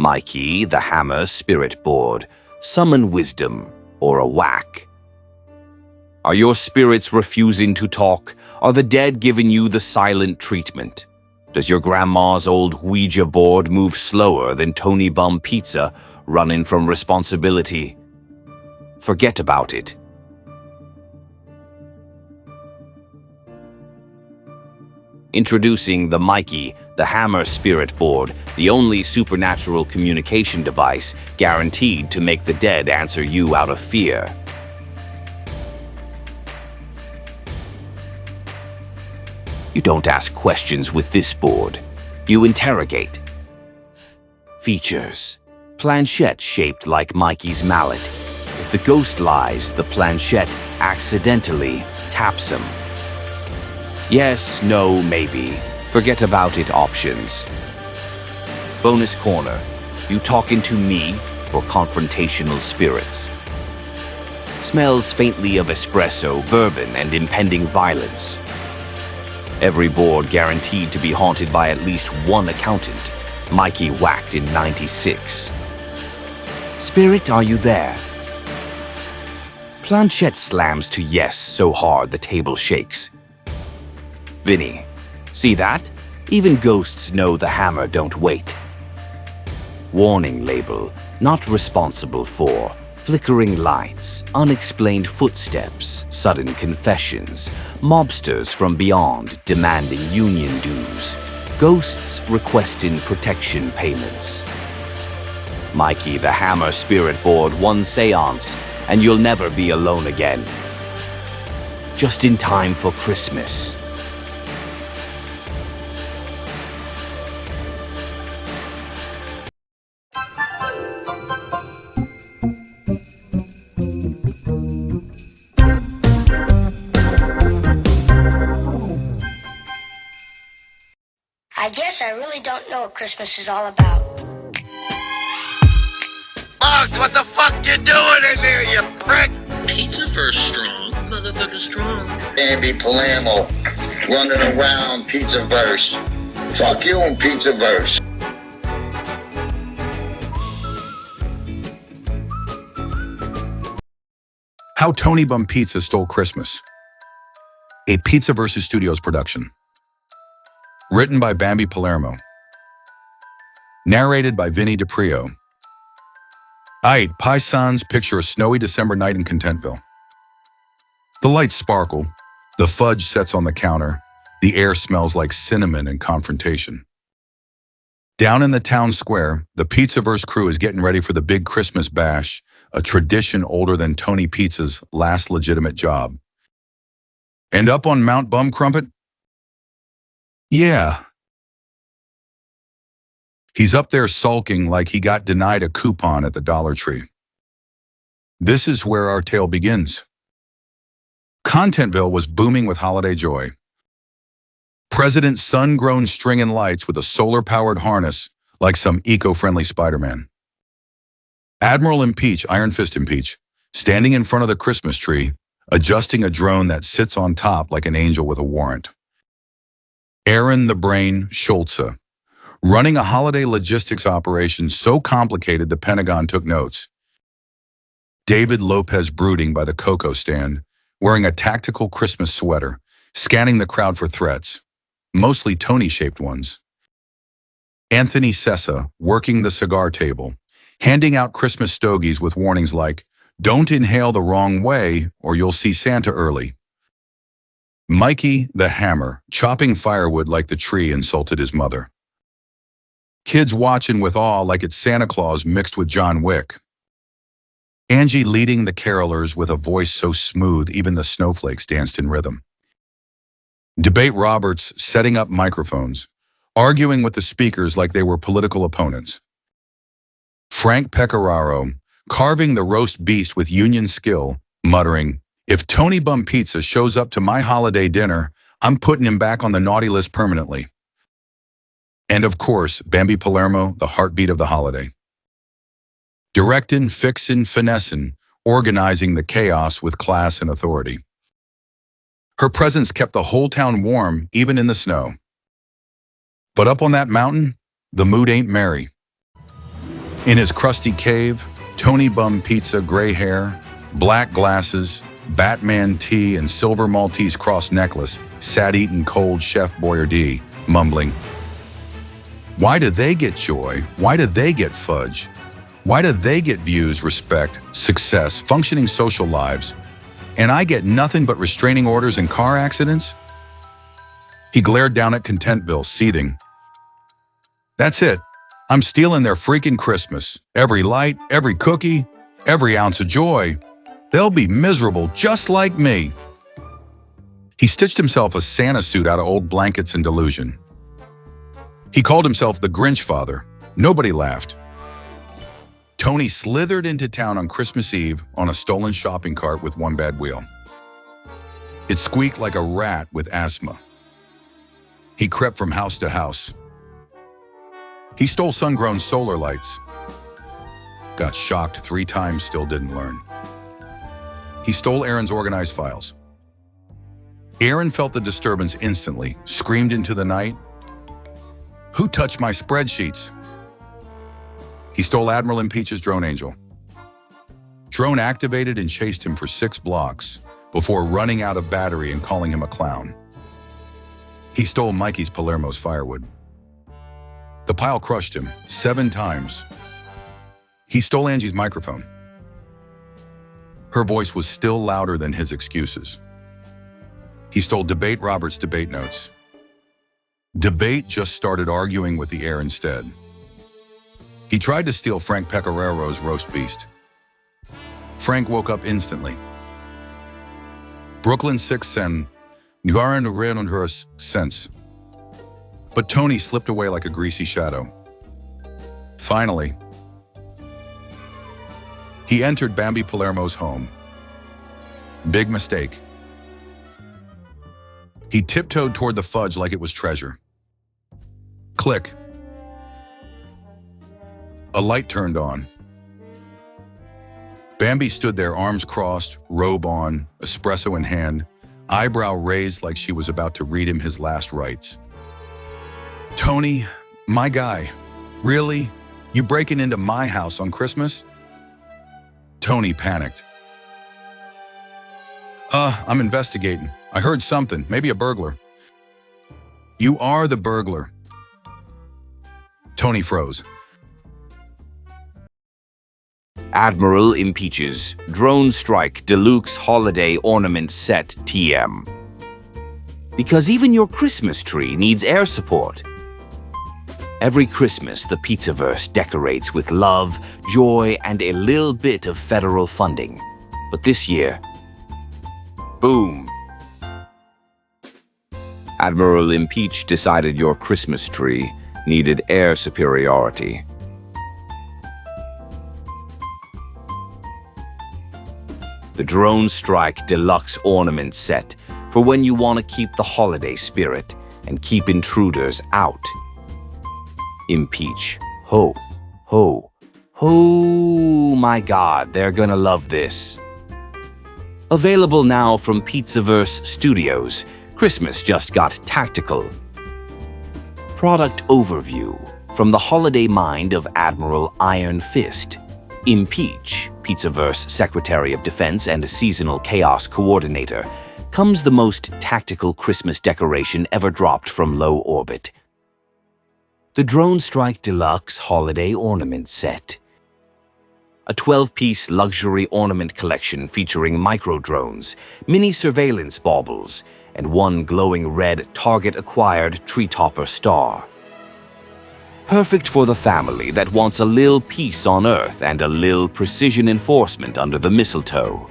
Mikey, the hammer spirit board. Summon wisdom or a whack. Are your spirits refusing to talk? Are the dead giving you the silent treatment? Does your grandma's old Ouija board move slower than Tony Bum Pizza running from responsibility? Forget about it. Introducing the Mikey, the Hammer Spirit Board, the only supernatural communication device guaranteed to make the dead answer you out of fear. You don't ask questions with this board. You interrogate. Features. Planchette shaped like Mikey's mallet. If the ghost lies, the planchette accidentally taps him. Yes, no, maybe. Forget about it options. Bonus corner. You talking to me or confrontational spirits? Smells faintly of espresso, bourbon, and impending violence. Every board guaranteed to be haunted by at least one accountant. Mikey whacked in '96. Spirit, are you there? Planchette slams to yes so hard the table shakes. Vinny, see that? Even ghosts know the hammer don't wait. Warning label, not responsible for. Flickering lights, unexplained footsteps, sudden confessions, mobsters from beyond demanding union dues, ghosts requesting protection payments. Mikey, the Hammer Spirit Board, one seance, and you'll never be alone again. Just in time for Christmas. I guess I really don't know what Christmas is all about. Bugs, what the fuck you doing in there, you prick? Pizzaverse strong, motherfucker strong. Bambi Palermo, running around Pizzaverse. Fuck you and Pizzaverse. How Tony Bum Pizza Stole Christmas. A Pizzaverse Studios production. Written by Bambi Palermo. Narrated by Vinny DiPrio. Aight, paisans, picture a snowy December night in Contentville. The lights sparkle, the fudge sets on the counter, the air smells like cinnamon and confrontation. Down in the town square, the Pizzaverse crew is getting ready for the big Christmas bash, a tradition older than Tony Pizza's last legitimate job. And up on Mount Bum-Crumpet? Yeah. He's up there sulking like he got denied a coupon at the Dollar Tree. This is where our tale begins. Contentville was booming with holiday joy. President's sun-grown string and lights with a solar-powered harness like some eco-friendly Spider-Man. Admiral Impeach, Iron Fist Impeach, standing in front of the Christmas tree, adjusting a drone that sits on top like an angel with a warrant. Aaron the Brain Schulze, running a holiday logistics operation so complicated the Pentagon took notes. David Lopez brooding by the cocoa stand, wearing a tactical Christmas sweater, scanning the crowd for threats, mostly Tony-shaped ones. Anthony Sessa working the cigar table, handing out Christmas stogies with warnings like, "Don't inhale the wrong way or you'll see Santa early." Mikey, the Hammer, chopping firewood like the tree insulted his mother. Kids watching with awe like it's Santa Claus mixed with John Wick. Angie leading the carolers with a voice so smooth even the snowflakes danced in rhythm. Debate Roberts setting up microphones, arguing with the speakers like they were political opponents. Frank Pecoraro carving the roast beast with union skill, muttering, "If Tony Bum Pizza shows up to my holiday dinner, I'm putting him back on the naughty list permanently." And of course, Bambi Palermo, the heartbeat of the holiday. Directing, fixing, finessing, organizing the chaos with class and authority. Her presence kept the whole town warm, even in the snow. But up on that mountain, the mood ain't merry. In his crusty cave, Tony Bum Pizza, gray hair, black glasses, Batman tee, and silver Maltese cross necklace sat eating cold Chef Boyardee, mumbling, "Why do they get joy? Why do they get fudge? Why do they get views, respect, success, functioning social lives, and I get nothing but restraining orders and car accidents?" He glared down at Contentville, seething. "That's it. I'm stealing their freaking Christmas. Every light, every cookie, every ounce of joy. They'll be miserable just like me." He stitched himself a Santa suit out of old blankets and delusion. He called himself the Grinchfather. Nobody laughed. Tony slithered into town on Christmas Eve on a stolen shopping cart with one bad wheel. It squeaked like a rat with asthma. He crept from house to house. He stole sun-grown solar lights. Got shocked 3 times, still didn't learn. He stole Aaron's organized files. Aaron felt the disturbance instantly, screamed into the night, "Who touched my spreadsheets?" He stole Admiral and Peach's drone angel. Drone activated and chased him for 6 blocks before running out of battery and calling him a clown. He stole Mikey's Palermo's firewood. The pile crushed him 7 times. He stole Angie's microphone. Her voice was still louder than his excuses. He stole Debate Robert's debate notes. Debate just started arguing with the air instead. He tried to steal Frank Pecoraro's roast beast. Frank woke up instantly. Brooklyn 6 and Garan ran on her sense. But Tony slipped away like a greasy shadow. Finally, he entered Bambi Palermo's home. Big mistake. He tiptoed toward the fudge like it was treasure. Click. A light turned on. Bambi stood there, arms crossed, robe on, espresso in hand, eyebrow raised like she was about to read him his last rites. "Tony, my guy, really? You breaking into my house on Christmas?" Tony panicked. I'm investigating. I heard something, maybe a burglar." "You are the burglar." Tony froze. Admiral impeaches. Drone strike deluxe holiday ornament set TM. Because even your Christmas tree needs air support. Every Christmas, the Pizzaverse decorates with love, joy, and a little bit of federal funding. But this year, boom. Admiral Impeach decided your Christmas tree needed air superiority. The Drone Strike Deluxe Ornament Set for when you want to keep the holiday spirit and keep intruders out. Impeach. Ho, ho, ho, my God, they're gonna love this. Available now from Pizzaverse Studios. Christmas just got tactical. Product overview from the holiday mind of Admiral Iron Fist. Impeach, Pizzaverse Secretary of Defense and Seasonal Chaos Coordinator, comes the most tactical Christmas decoration ever dropped from low orbit. The Drone Strike Deluxe Holiday Ornament Set. A 12-piece luxury ornament collection featuring micro-drones, mini surveillance baubles, and one glowing red Target-acquired tree-topper star. Perfect for the family that wants a lil peace on Earth and a lil precision enforcement under the mistletoe.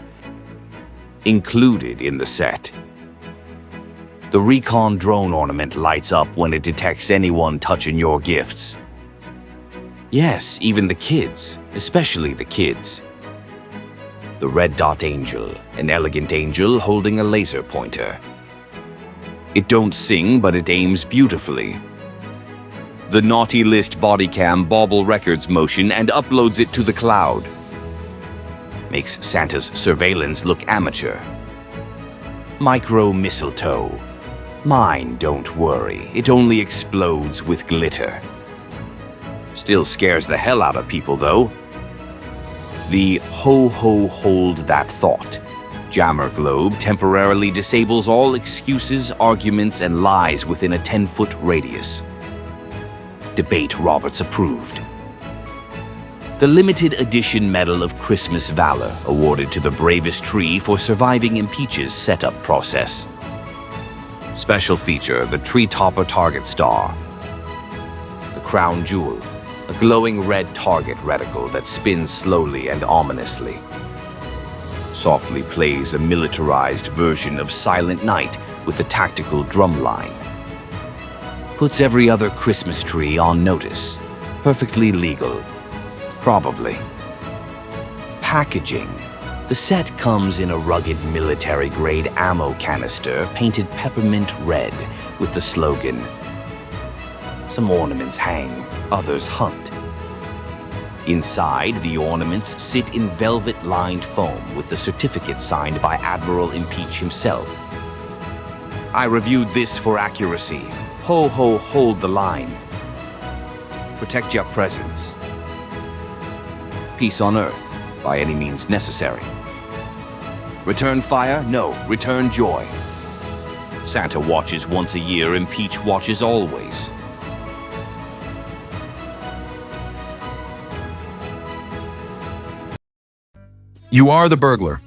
Included in the set. The Recon drone ornament lights up when it detects anyone touching your gifts. Yes, even the kids, especially the kids. The Red Dot Angel, an elegant angel holding a laser pointer. It don't sing, but it aims beautifully. The Naughty List bodycam bauble records motion and uploads it to the cloud. Makes Santa's surveillance look amateur. Micro mistletoe. Mine, don't worry, it only explodes with glitter. Still scares the hell out of people, though. The ho-ho hold that thought jammer globe temporarily disables all excuses, arguments, and lies within a 10-foot radius. Debate Roberts approved. The limited edition Medal of Christmas Valor awarded to the bravest tree for surviving Impeach's setup process. Special feature, the Tree Topper Target Star. The Crown Jewel, a glowing red target reticle that spins slowly and ominously. Softly plays a militarized version of Silent Night with the tactical drum line. Puts every other Christmas tree on notice. Perfectly legal. Probably. Packaging. The set comes in a rugged military-grade ammo canister painted peppermint red with the slogan, "Some ornaments hang, others hunt." Inside, the ornaments sit in velvet-lined foam with the certificate signed by Admiral Impeach himself. I reviewed this for accuracy. Ho ho hold the line. Protect your presence. Peace on earth, by any means necessary. Return fire? No, return joy. Santa watches once a year, Impeach watches always. You are the burglar.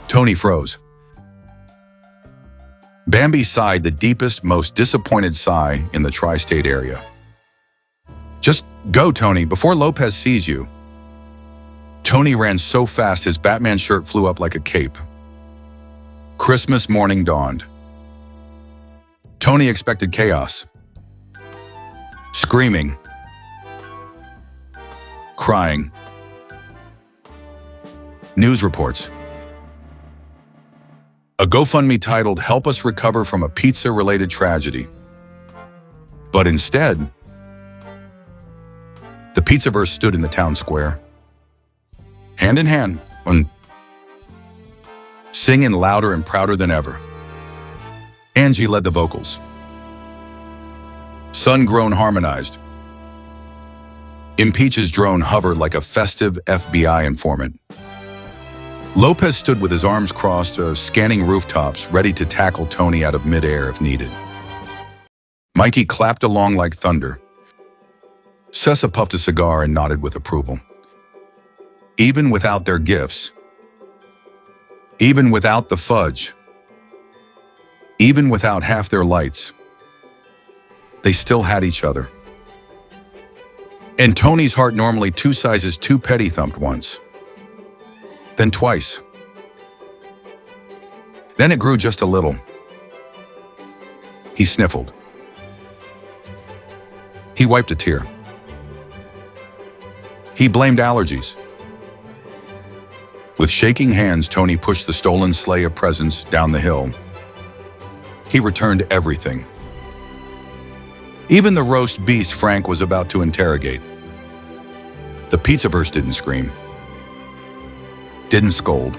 Tony froze. Bambi sighed the deepest, most disappointed sigh in the tri-state area. Just go, Tony, before Lopez sees you. Tony ran so fast his Batman shirt flew up like a cape. Christmas morning dawned. Tony expected chaos. Screaming. Crying. News reports. A GoFundMe titled "Help Us Recover from a Pizza-Related Tragedy." But instead, the Pizzaverse stood in the town square, hand in hand, singing louder and prouder than ever. Angie led the vocals. Sun-grown harmonized. Impeach's drone hovered like a festive FBI informant. Lopez stood with his arms crossed, scanning rooftops, ready to tackle Tony out of midair if needed. Mikey clapped along like thunder. Sessa puffed a cigar and nodded with approval. Even without their gifts, even without the fudge, even without half their lights, they still had each other. And Tony's heart, normally 2 sizes too petty, thumped once. Then twice. Then it grew just a little. He sniffled. He wiped a tear. He blamed allergies. With shaking hands, Tony pushed the stolen sleigh of presents down the hill. He returned everything. Even the roast beast Frank was about to interrogate. The Pizzaverse didn't scream. Didn't scold.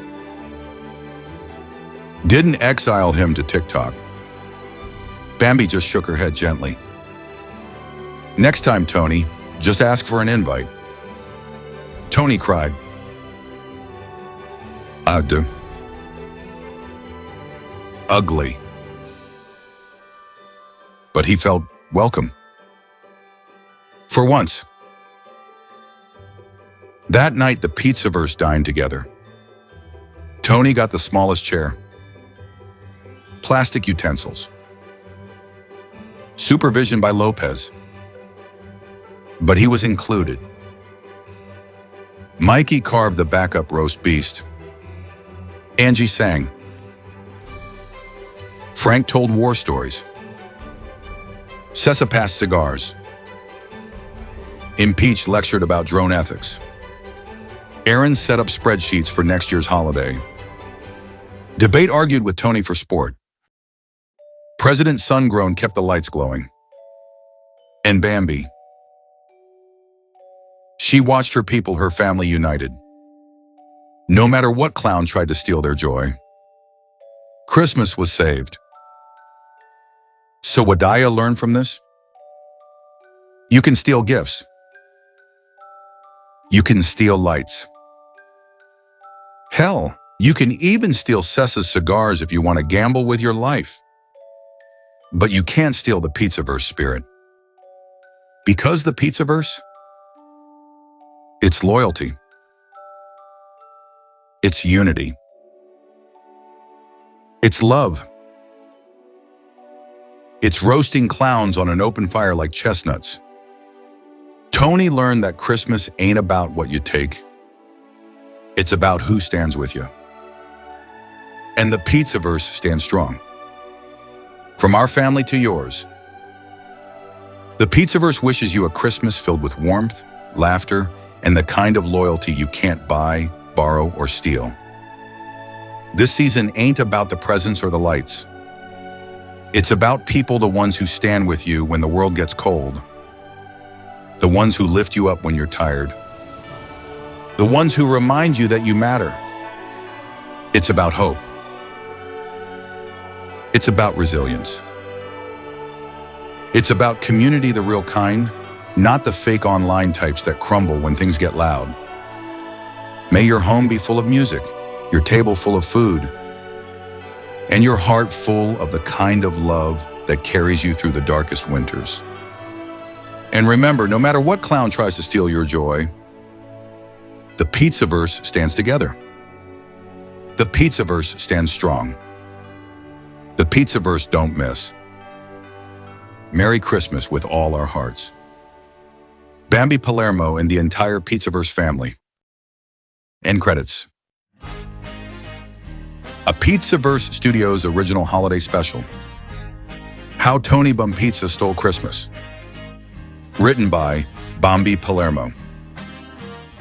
Didn't exile him to TikTok. Bambi just shook her head gently. Next time, Tony, just ask for an invite. Tony cried. Ugh. Ugly. But he felt welcome. For once. That night, the Pizzaverse dined together. Tony got the smallest chair. Plastic utensils. Supervision by Lopez. But he was included. Mikey carved the backup roast beast. Angie sang. Frank told war stories. Sessa passed cigars. Impeach lectured about drone ethics. Aaron set up spreadsheets for next year's holiday. Debate argued with Tony for sport. President Sungrown kept the lights glowing. And Bambi. She watched her people, her family united. No matter what clown tried to steal their joy. Christmas was saved. So what Daya learned from this? You can steal gifts. You can steal lights. Hell, you can even steal Cessa's cigars if you want to gamble with your life. But you can't steal the Pizzaverse spirit. Because the Pizzaverse? It's loyalty. It's unity. It's love. It's roasting clowns on an open fire like chestnuts. Tony learned that Christmas ain't about what you take. It's about who stands with you. And the Pizzaverse stands strong. From our family to yours, the Pizzaverse wishes you a Christmas filled with warmth, laughter, and the kind of loyalty you can't buy, borrow, or steal. This season ain't about the presents or the lights. It's about people, the ones who stand with you when the world gets cold. The ones who lift you up when you're tired. The ones who remind you that you matter. It's about hope. It's about resilience. It's about community, the real kind, not the fake online types that crumble when things get loud. May your home be full of music, your table full of food, and your heart full of the kind of love that carries you through the darkest winters. And remember, no matter what clown tries to steal your joy, the Pizzaverse stands together. The Pizzaverse stands strong. The Pizzaverse don't miss. Merry Christmas with all our hearts. Bambi Palermo and the entire Pizzaverse family. End credits. A Pizzaverse Studios original holiday special. How Tony Bum Pizza Stole Christmas. Written by Bambi Palermo.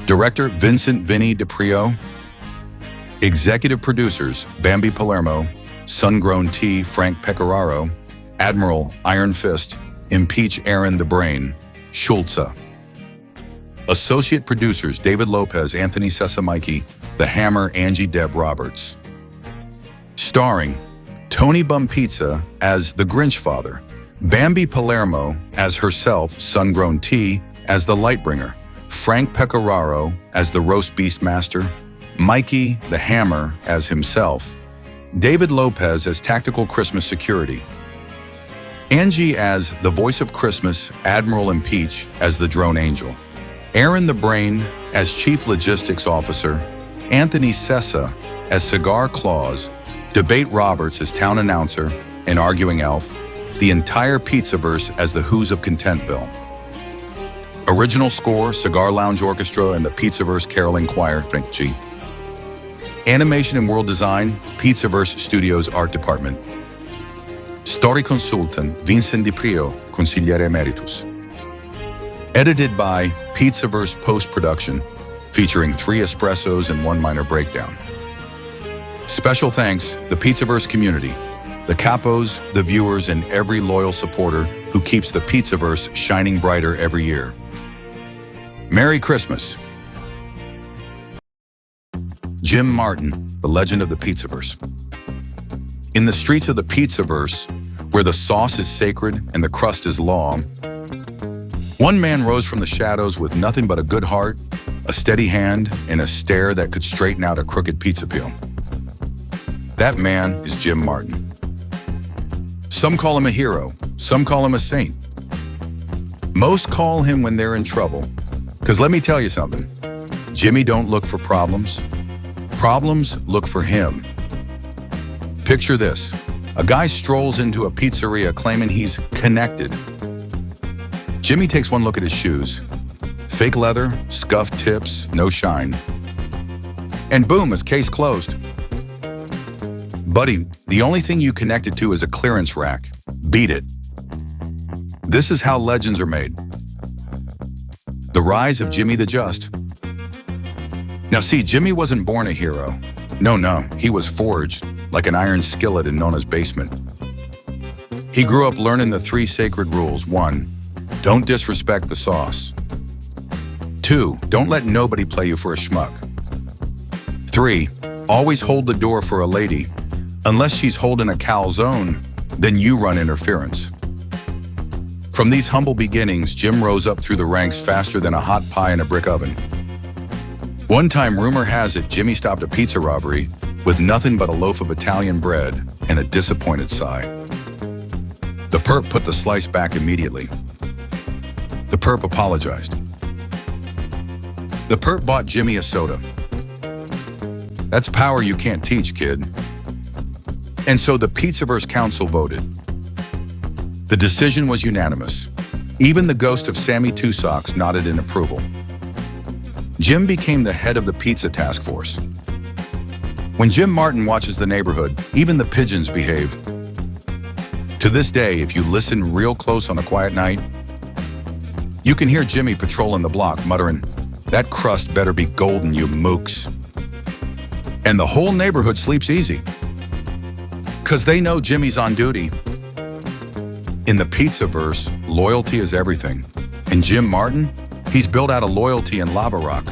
Director Vincent Vinny DiPrio. Executive producers Bambi Palermo, Sun-Grown Tea Frank Pecoraro, Admiral Iron Fist, Impeach Aaron the Brain, Schulze. Associate producers David Lopez, Anthony Sessa Mikey, The Hammer, Angie Deb Roberts. Starring Tony Bum Pizza as the Grinchfather, Bambi Palermo as herself, Sun-Grown Tea as the Lightbringer, Frank Pecoraro as the Roast Beast Master, Mikey the Hammer as himself, David Lopez as Tactical Christmas Security, Angie as the Voice of Christmas, Admiral Impeach as the Drone Angel, Aaron the Brain as Chief Logistics Officer, Anthony Sessa as Cigar Claus, Debate Roberts as Town Announcer and Arguing Elf, the entire Pizzaverse as the Who's of Contentville. Original score, Cigar Lounge Orchestra and the Pizzaverse Caroling Choir, Frank G. Animation and World Design, Pizzaverse Studios Art Department. Story Consultant, Vincent DiPrio, Consigliere Emeritus. Edited by Pizzaverse Post-Production, featuring 3 espressos and 1 minor breakdown. Special thanks, the Pizzaverse community, the capos, the viewers, and every loyal supporter who keeps the Pizzaverse shining brighter every year. Merry Christmas. Jim Martin, the legend of the Pizzaverse. In the streets of the Pizzaverse, where the sauce is sacred and the crust is law, one man rose from the shadows with nothing but a good heart, a steady hand, and a stare that could straighten out a crooked pizza peel. That man is Jim Martin. Some call him a hero, some call him a saint. Most call him when they're in trouble. Because let me tell you something, Jimmy don't look for problems. Problems look for him. Picture this, a guy strolls into a pizzeria claiming he's connected. Jimmy takes one look at his shoes. Fake leather, scuffed tips, no shine. And boom, his case closed. Buddy, the only thing you connected to is a clearance rack. Beat it. This is how legends are made. The rise of Jimmy the Just. Now see, Jimmy wasn't born a hero. No, he was forged like an iron skillet in Nona's basement. He grew up learning the 3 sacred rules. 1, don't disrespect the sauce. 2, don't let nobody play you for a schmuck. 3, always hold the door for a lady. Unless she's holding a calzone, then you run interference. From these humble beginnings, Jim rose up through the ranks faster than a hot pie in a brick oven. One time, rumor has it, Jimmy stopped a pizza robbery with nothing but a loaf of Italian bread and a disappointed sigh. The perp put the slice back immediately. The perp apologized. The perp bought Jimmy a soda. That's power you can't teach, kid. And so the Pizzaverse Council voted. The decision was unanimous. Even the ghost of Sammy Two Socks nodded in approval. Jim became the head of the pizza task force. When Jim Martin watches the neighborhood, even the pigeons behave. To this day, if you listen real close on a quiet night, you can hear Jimmy patrolling the block muttering, "That crust better be golden, you mooks." And the whole neighborhood sleeps easy, 'cause they know Jimmy's on duty. In the Pizzaverse, loyalty is everything. And Jim Martin, he's built out a loyalty in lava rock.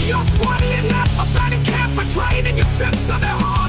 You're squatting in that abandoned camp, betrayed in your sense of their heart.